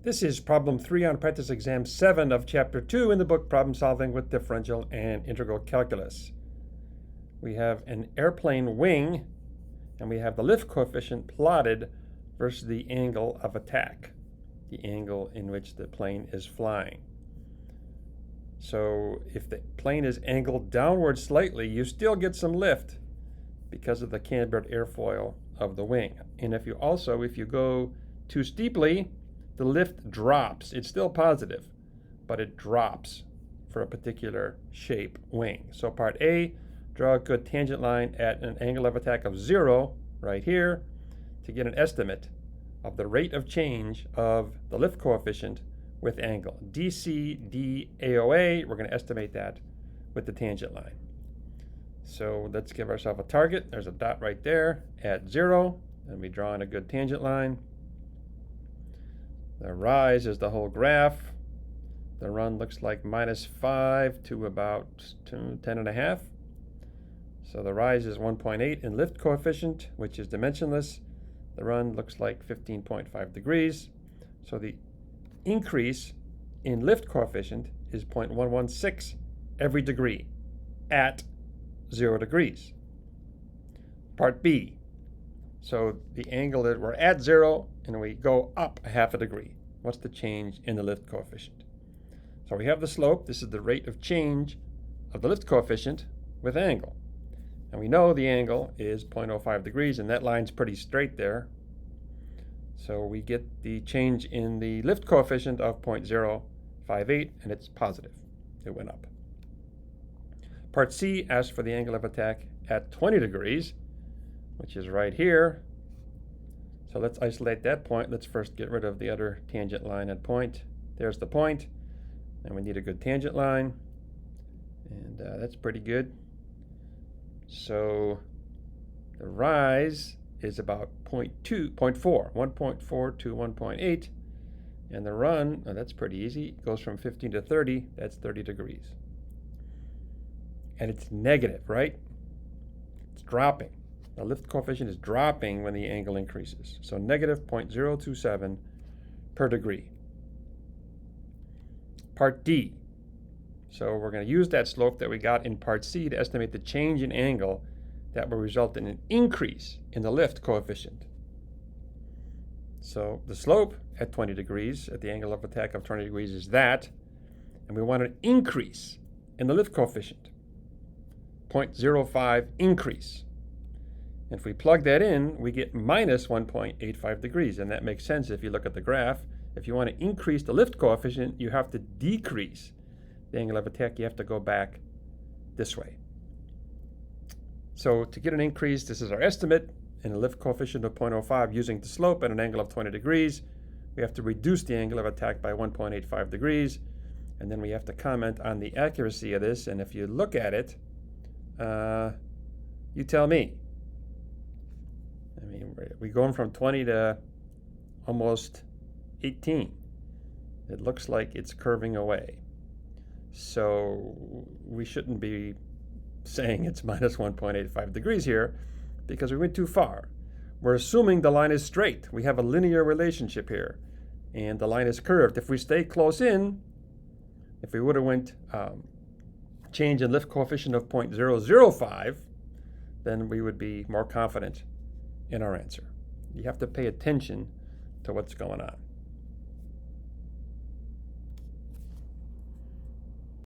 This is problem 3 on practice exam 7 of chapter 2 in the book Problem Solving with Differential and Integral Calculus. We have an airplane wing and we have the lift coefficient plotted versus the angle of attack, the angle in which the plane is flying. So if the plane is angled downward slightly, you still get some lift because of the cambered airfoil of the wing. And if you go too steeply, the lift drops. It's still positive, but it drops for a particular shape wing. So part A, draw a good tangent line at an angle of attack of 0 right here to get an estimate of the rate of change of the lift coefficient with angle. DCDAOA, we're going to estimate that with the tangent line. So let's give ourselves a target. There's a dot right there at 0, and we draw in a good tangent line. The rise is the whole graph. The run looks like -5 to about 10.5. So the rise is 1.8 in lift coefficient, which is dimensionless. The run looks like 15.5 degrees. So the increase in lift coefficient is 0.116 every degree at 0 degrees. Part B. So the angle that we're at 0 and we go up a half a degree. What's the change in the lift coefficient? So we have the slope. This is the rate of change of the lift coefficient with angle. And we know the angle is 0.05 degrees, and that line's pretty straight there. So we get the change in the lift coefficient of 0.058, and it's positive. It went up. Part C asks for the angle of attack at 20 degrees, which is right here. So let's isolate that point. Let's first get rid of the other tangent line at point. There's the point, and we need a good tangent line, and that's pretty good. So the rise is about 1.4 to 1.8, and the run, that's pretty easy, it goes from 15 to 30, that's 30 degrees. And it's negative, right? It's dropping. The lift coefficient is dropping when the angle increases. So negative 0.027 per degree. Part D. So we're going to use that slope that we got in part C to estimate the change in angle that will result in an increase in the lift coefficient. So the slope at 20 degrees, at the angle of attack of 20 degrees is that, and we want an increase in the lift coefficient, 0.05 increase. If we plug that in, we get minus 1.85 degrees, and that makes sense if you look at the graph. If you want to increase the lift coefficient, you have to decrease the angle of attack. You have to go back this way. So to get an increase, this is our estimate in a lift coefficient of 0.05 using the slope at an angle of 20 degrees. We have to reduce the angle of attack by 1.85 degrees, and then we have to comment on the accuracy of this. And if you look at it, you tell me. I mean, we're going from 20 to almost 18. It looks like it's curving away. So we shouldn't be saying it's minus 1.85 degrees here because we went too far. We're assuming the line is straight. We have a linear relationship here, and the line is curved. If we stay close in, if we would have went change in lift coefficient of 0.005, then we would be more confident in our answer. You have to pay attention to what's going on.